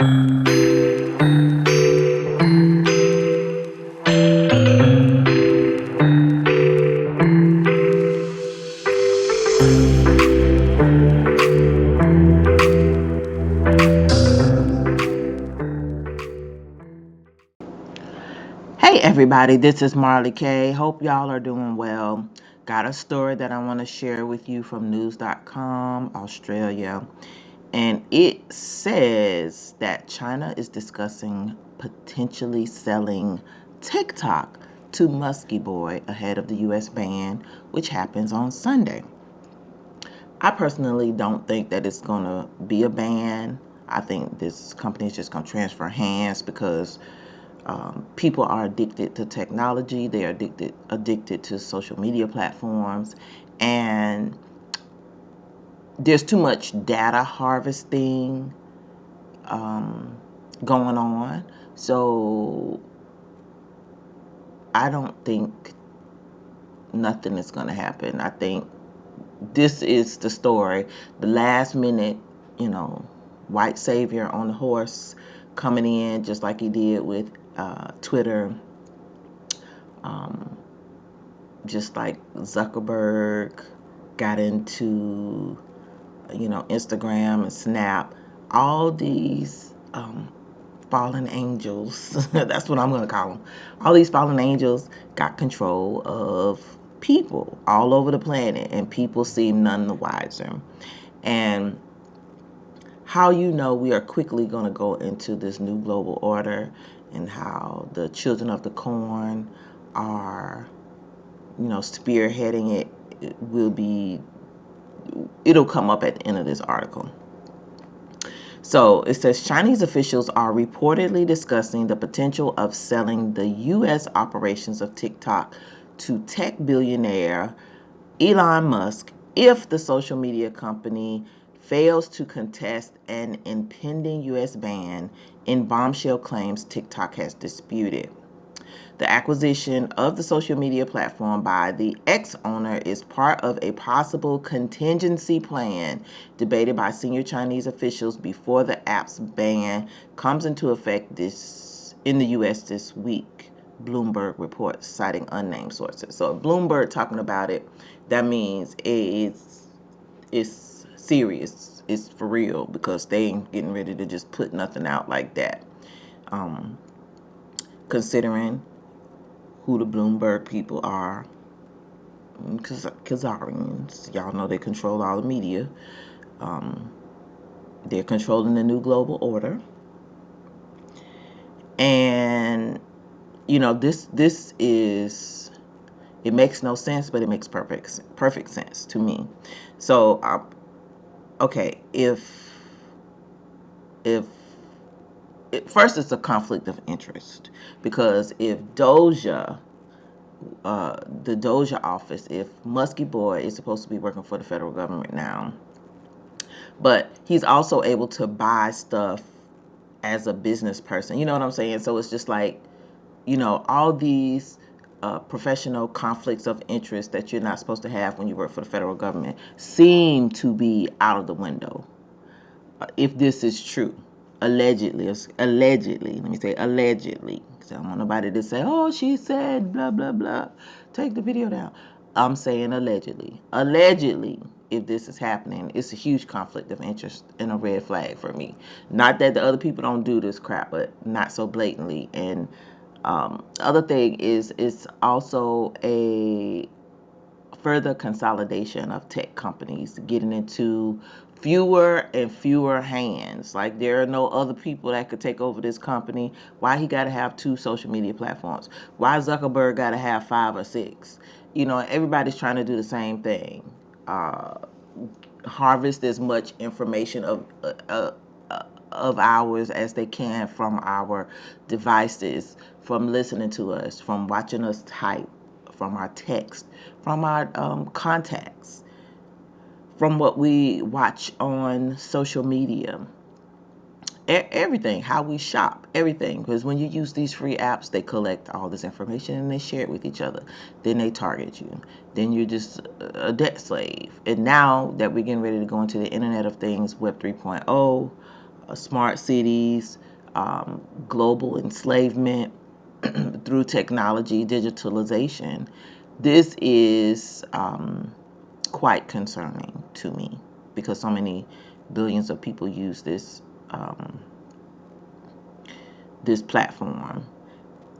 Hey everybody, this is Marley K. Hope y'all are doing well. Got a story that I want to share with you from news.com, Australia. And it says that China is discussing potentially selling TikTok to Musky Boy ahead of the US ban, which happens on Sunday. I personally don't think that it's going to be a ban. I think this company is just going to transfer hands because people are addicted to technology. They are addicted to social media platforms, and there's too much data harvesting going on. So I don't think nothing is going to happen. I think this is the story. The last minute, white savior on the horse coming in just like he did with Twitter. Just like Zuckerberg got into, Instagram and Snap, all these fallen angels, that's what I'm going to call them. All these fallen angels got control of people all over the planet, and people seem none the wiser. And how we are quickly going to go into this new global order, and how the children of the corn are spearheading it, it'll come up at the end of this article. So it says Chinese officials are reportedly discussing the potential of selling the U.S. operations of TikTok to tech billionaire Elon Musk if the social media company fails to contest an impending U.S. ban in bombshell claims TikTok has disputed. The acquisition of the social media platform by the ex-owner is part of a possible contingency plan debated by senior Chinese officials before the app's ban comes into effect in the U.S. this week, Bloomberg reports, citing unnamed sources. So if Bloomberg talking about it, that means it's serious. It's for real, because they ain't getting ready to just put nothing out like that. Considering who the Bloomberg people are, Khazarians. Y'all know they control all the media. They're controlling the new global order. And, this is, it makes no sense, but it makes perfect sense to me. So, okay, if first it's a conflict of interest, because if the Doja office, if Musky Boy is supposed to be working for the federal government now, but he's also able to buy stuff as a business person. You know what I'm saying? So it's just like, all these professional conflicts of interest that you're not supposed to have when you work for the federal government seem to be out of the window. If this is true, allegedly, let me say allegedly, because I don't want nobody to say, oh, she said blah blah blah, take the video down. I'm saying allegedly, if this is happening, it's a huge conflict of interest and a red flag for me. Not that the other people don't do this crap, but not so blatantly. And the other thing is, it's also a further consolidation of tech companies getting into fewer and fewer hands. Like, there are no other people that could take over this company. Why he got to have 2 social media platforms? Why Zuckerberg got to have 5 or 6? Everybody's trying to do the same thing. Harvest as much information of ours as they can from our devices, from listening to us, from watching us type, from our text, from our contacts, from what we watch on social media, everything, how we shop, everything. Because when you use these free apps, they collect all this information and they share it with each other. Then they target you. Then you're just a debt slave. And now that we're getting ready to go into the Internet of Things, Web 3.0, smart cities, global enslavement through technology, digitalization. This is quite concerning to me because so many billions of people use this platform.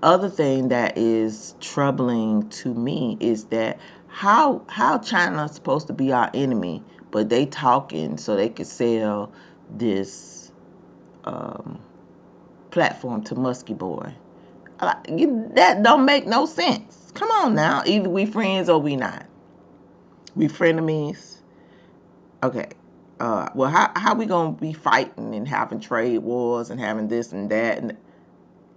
Other thing that is troubling to me is that how China's supposed to be our enemy, but they talking so they could sell this platform to Musky Boy. That don't make no sense. Come on now, either we friends or we not. We frenemies. Okay. Well, how we gonna be fighting and having trade wars and having this and that and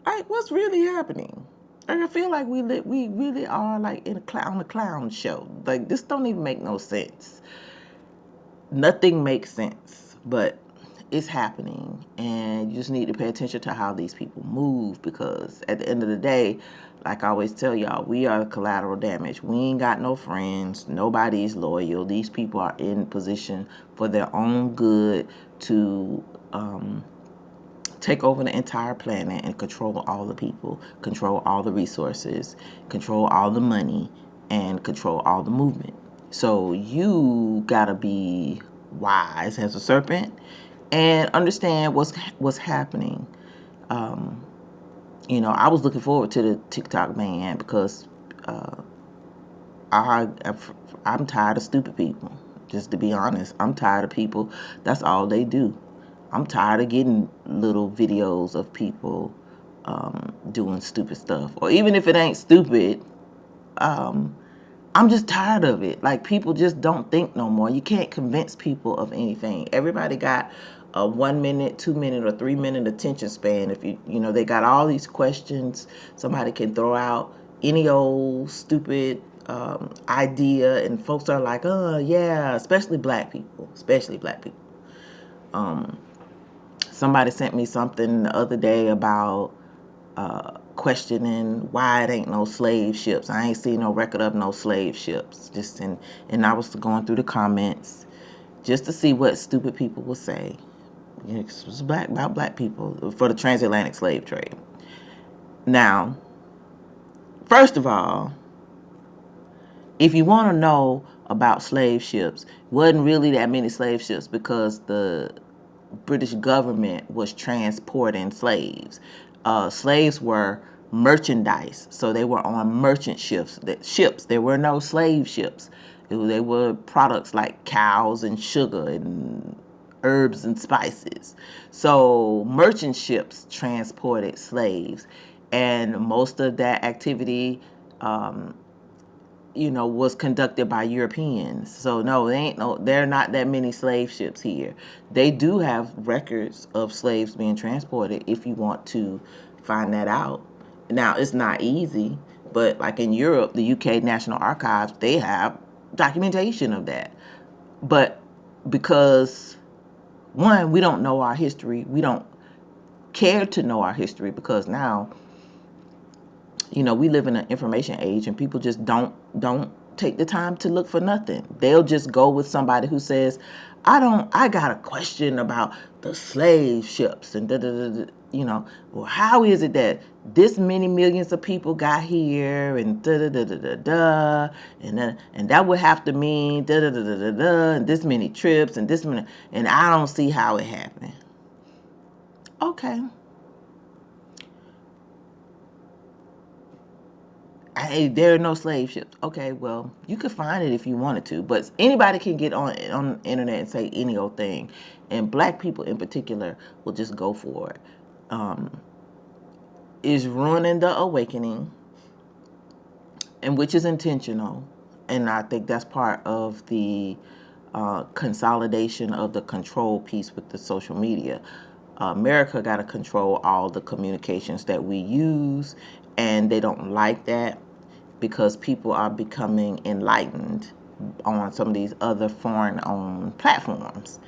like what's really happening? Like, I feel like we really are like on a clown show. Like this don't even make no sense. Nothing makes sense, but it's happening, and you just need to pay attention to how these people move because at the end of the day, like I always tell y'all, we are collateral damage. We ain't got no friends. Nobody's loyal. These people are in position for their own good to take over the entire planet and control all the people, control all the resources, control all the money, and control all the movement. So you gotta be wise as a serpent and understand what's happening. Um, I was looking forward to the TikTok ban because I I'm tired of stupid people. Just to be honest, I'm tired of people. That's all they do. I'm tired of getting little videos of people doing stupid stuff, or even if it ain't stupid, um, I'm just tired of it. Like people just don't think no more. You can't convince people of anything. Everybody got a 1 minute, 2 minute, or 3 minute attention span. If they got all these questions, somebody can throw out any old stupid idea, and folks are like, oh yeah, especially black people, Um, somebody sent me something the other day about questioning why it ain't no slave ships. I ain't seen no record of no slave ships. And I was going through the comments just to see what stupid people would say. It was about black people for the transatlantic slave trade. Now, first of all, if you want to know about slave ships, wasn't really that many slave ships because the British government was transporting slaves. Slaves were merchandise, so they were on merchant ships. There were no slave ships. They were products like cows and sugar and herbs and spices. So merchant ships transported slaves, and most of that activity was conducted by Europeans. So no, there are not that many slave ships here. They do have records of slaves being transported if you want to find that out. Now, it's not easy, but like in Europe, the UK National Archives, they have documentation of that. But because one, we don't know our history, we don't care to know our history because now we live in an information age and people just don't take the time to look for nothing. They'll just go with somebody who says, I got a question about the slave ships and da da da da. Well, how is it that this many millions of people got here and da da da da da da and that would have to mean da da da da da da and this many trips and this many, and I don't see how it happened. Okay. Hey, there are no slave ships. Okay, well, you could find it if you wanted to, but anybody can get on the internet and say any old thing, and black people in particular will just go for it. Is ruining the awakening, and which is intentional, and I think that's part of the consolidation of the control piece with the social media. America got to control all the communications that we use, and they don't like that because people are becoming enlightened on some of these other foreign-owned platforms.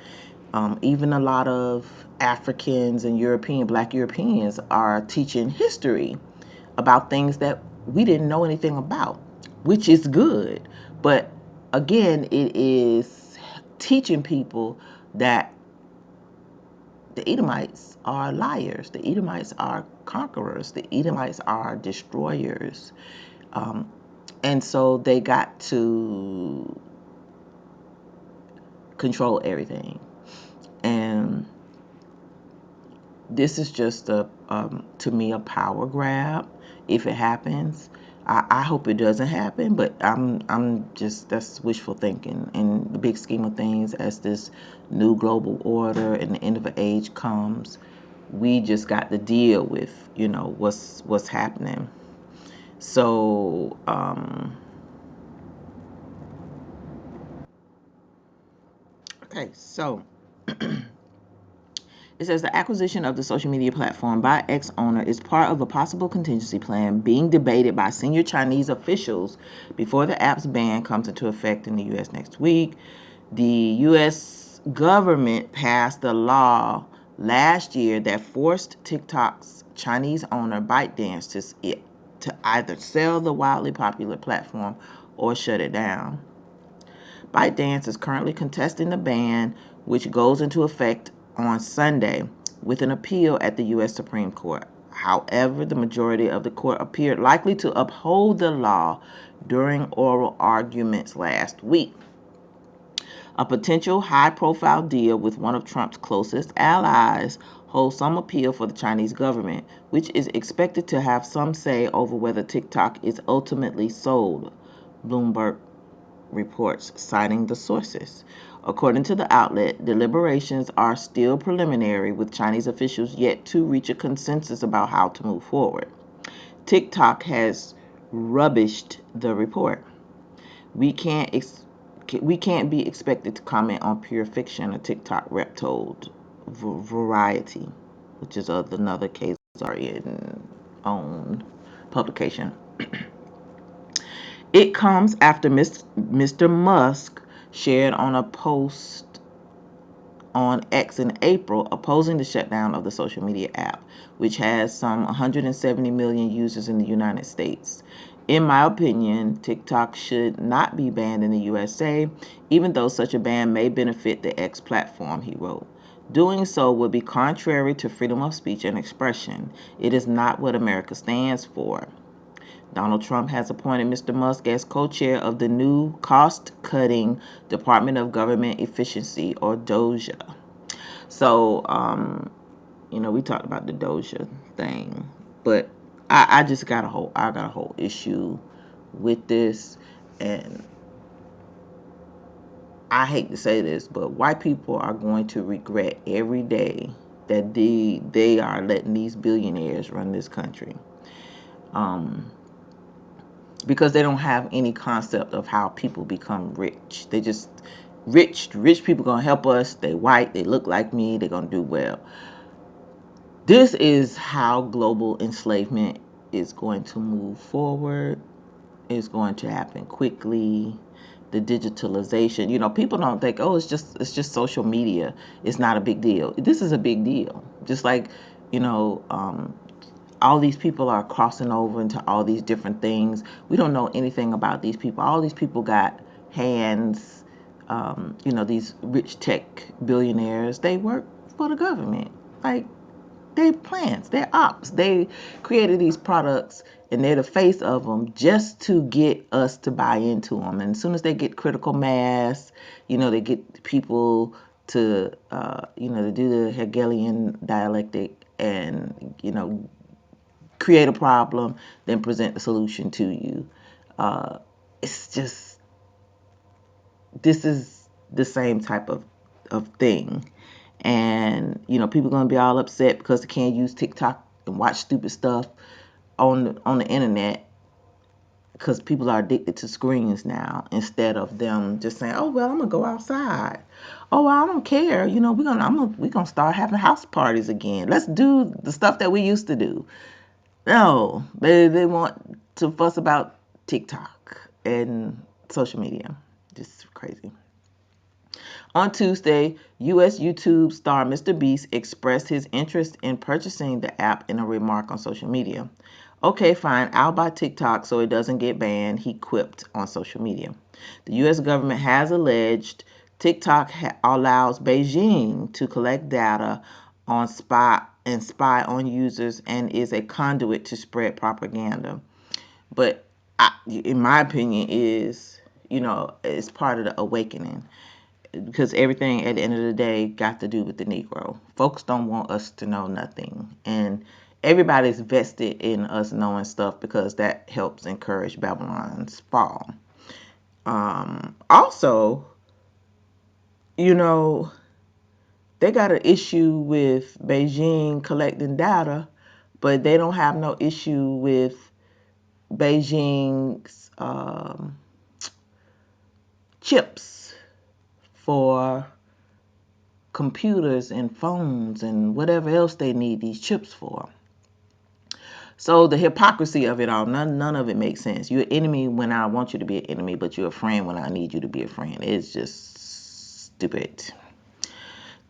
Even a lot of Africans and Black Europeans are teaching history about things that we didn't know anything about, which is good. But again, it is teaching people that the Edomites are liars. The Edomites are conquerors. The Edomites are destroyers. And so they got to control everything. And this is just to me, a power grab. If it happens, I hope it doesn't happen, but I'm just, that's wishful thinking. In the big scheme of things, as this new global order and the end of an age comes, we just got to deal with, what's happening. So, okay, so it says the acquisition of the social media platform by ex-owner is part of a possible contingency plan being debated by senior Chinese officials before the app's ban comes into effect in the U.S. next week. The U.S. government passed a law last year that forced TikTok's Chinese owner ByteDance to either sell the wildly popular platform or shut it down. ByteDance is currently contesting the ban, which goes into effect on Sunday, with an appeal at the U.S. Supreme Court. However, the majority of the court appeared likely to uphold the law during oral arguments last week. A potential high-profile deal with one of Trump's closest allies holds some appeal for the Chinese government, which is expected to have some say over whether TikTok is ultimately sold, Bloomberg reports, citing the sources. According to the outlet, deliberations are still preliminary, with Chinese officials yet to reach a consensus about how to move forward. TikTok has rubbished the report. We can't be expected to comment on pure fiction, a TikTok rep told Variety, which is another KZRN owned publication. It comes after Mr. Musk shared on a post on X in April opposing the shutdown of the social media app, which has some 170 million users in the United States. In my opinion, TikTok should not be banned in the USA, even though such a ban may benefit the X platform, he wrote. Doing so would be contrary to freedom of speech and expression. It is not what America stands for. Donald Trump has appointed Mr. Musk as co-chair of the new cost-cutting Department of Government Efficiency, or DOGE. So, we talked about the DOGE thing, but I got a whole issue with this, and I hate to say this, but white people are going to regret every day that they are letting these billionaires run this country. Because they don't have any concept of how people become rich. They just rich people gonna help us. They white, they look like me, they're gonna do well. This is how global enslavement is going to move forward. It's going to happen quickly. The digitalization, people don't think, oh, it's just social media, it's not a big deal. This is a big deal. Just like, all these people are crossing over into all these different things. We don't know anything about these people. All these people got hands. These rich tech billionaires, they work for the government. Like, they plants, they're ops. They created these products and they're the face of them just to get us to buy into them. And as soon as they get critical mass, they get people to, to do the Hegelian dialectic and, create a problem, then present the solution to you. It's just, this is the same type of thing. And, people are going to be all upset because they can't use TikTok and watch stupid stuff on the internet, because people are addicted to screens now, instead of them just saying, oh, well, I'm going to go outside. Oh, well, I don't care. We're going to start having house parties again. Let's do the stuff that we used to do. No, they want to fuss about TikTok and social media. Just crazy. On Tuesday, U.S. YouTube star Mr. Beast expressed his interest in purchasing the app in a remark on social media. Okay, fine, I'll buy TikTok so it doesn't get banned, he quipped on social media. The U.S. government has alleged TikTok allows Beijing to collect data spy on users and is a conduit to spread propaganda. But in my opinion, is it's part of the awakening, because everything at the end of the day got to do with the Negro. Folks don't want us to know nothing, and everybody's vested in us knowing stuff because that helps encourage Babylon's fall. Also, they got an issue with Beijing collecting data, but they don't have no issue with Beijing's chips for computers and phones and whatever else they need these chips for. So the hypocrisy of it all, none of it makes sense. You're an enemy when I want you to be an enemy, but you're a friend when I need you to be a friend. It's just stupid.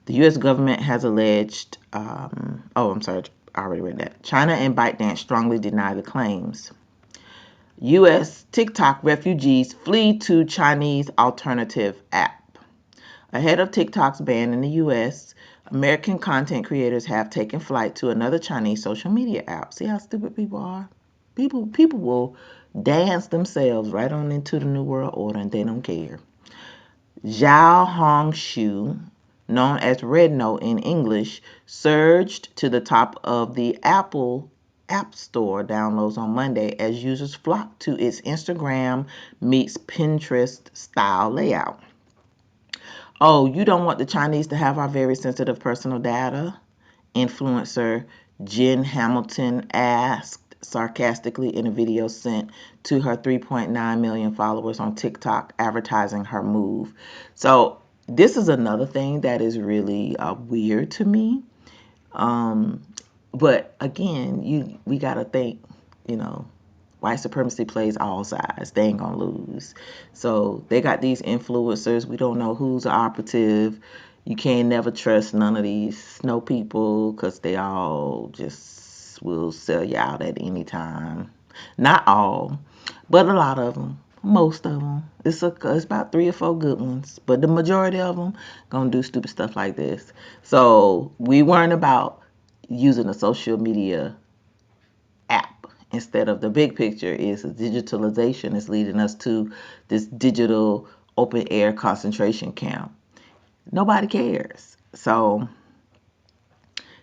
The U.S. government has alleged, I'm sorry, I already read that. Chyna and ByteDance strongly deny the claims. U.S. TikTok refugees flee to Chinese alternative app. Ahead of TikTok's ban in the U.S., American content creators have taken flight to another Chinese social media app. See how stupid people are? People will dance themselves right on into the New World Order, and they don't care. Zhao Hongshu, known as Red Note in English, surged to the top of the Apple App Store downloads on Monday as users flocked to its Instagram meets Pinterest style layout. Oh, you don't want the Chinese to have our very sensitive personal data? Influencer Jen Hamilton asked sarcastically in a video sent to her 3.9 million followers on TikTok advertising her move. So this is another thing that is really weird to me. But again, we got to think, white supremacy plays all sides. They ain't gonna lose. So they got these influencers. We don't know who's the operative. You can't never trust none of these snow people because they all just will sell you out at any time. Not all, but a lot of them. Most of them. It's about 3 or 4 good ones, but the majority of them gonna do stupid stuff like this. So we weren't about using a social media app instead of the big picture is digitalization is leading us to this digital open air concentration camp. Nobody cares. So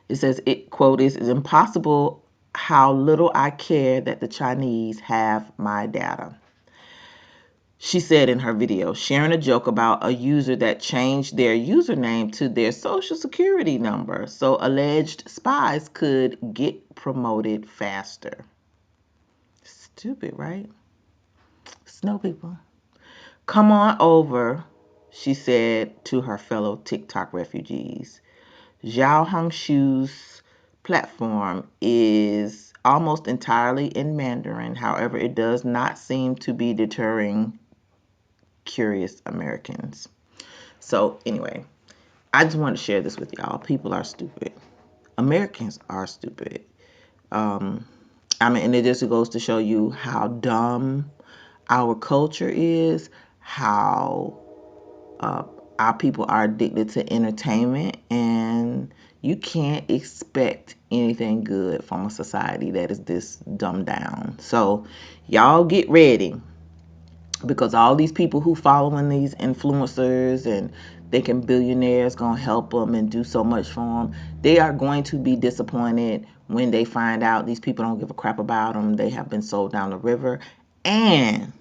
it says, it quote is impossible how little I care that the Chinese have my data. She said in her video, sharing a joke about a user that changed their username to their social security number so alleged spies could get promoted faster. Stupid, right? Snow people. Come on over, she said to her fellow TikTok refugees. Zhao Hongshu's platform is almost entirely in Mandarin. However, it does not seem to be deterring curious Americans. So anyway, I just want to share this with y'all. People are stupid. Americans are stupid. And it just goes to show you how dumb our culture is, how our people are addicted to entertainment, and you can't expect anything good from a society that is this dumbed down. So y'all get ready, because all these people who following these influencers and thinking billionaires gonna help them and do so much for them, they are going to be disappointed when they find out these people don't give a crap about them. They have been sold down the river, and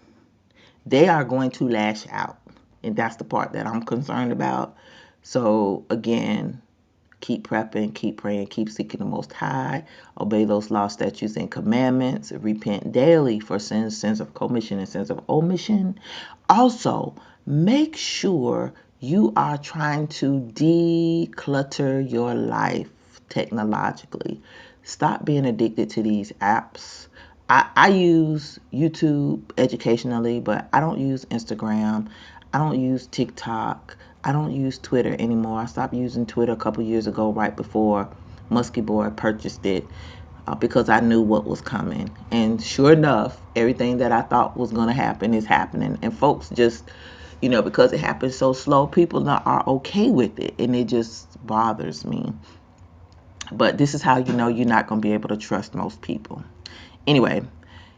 they are going to lash out. And that's the part that I'm concerned about. So again, keep prepping, keep praying, keep seeking the Most High, obey those laws, statutes, and commandments, repent daily for sins of commission and sins of omission. Also, make sure you are trying to declutter your life technologically. Stop being addicted to these apps. I use YouTube educationally, but I don't use Instagram. I don't use TikTok. I don't use Twitter anymore. I stopped using Twitter a couple years ago, right before Musky Boy purchased it, because I knew what was coming. And sure enough, everything that I thought was going to happen is happening. And folks just, because it happens so slow, people are okay with it. And it just bothers me. But this is how you know you're not going to be able to trust most people. Anyway,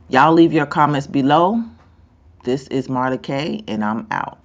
y'all leave your comments below. This is Marta K, and I'm out.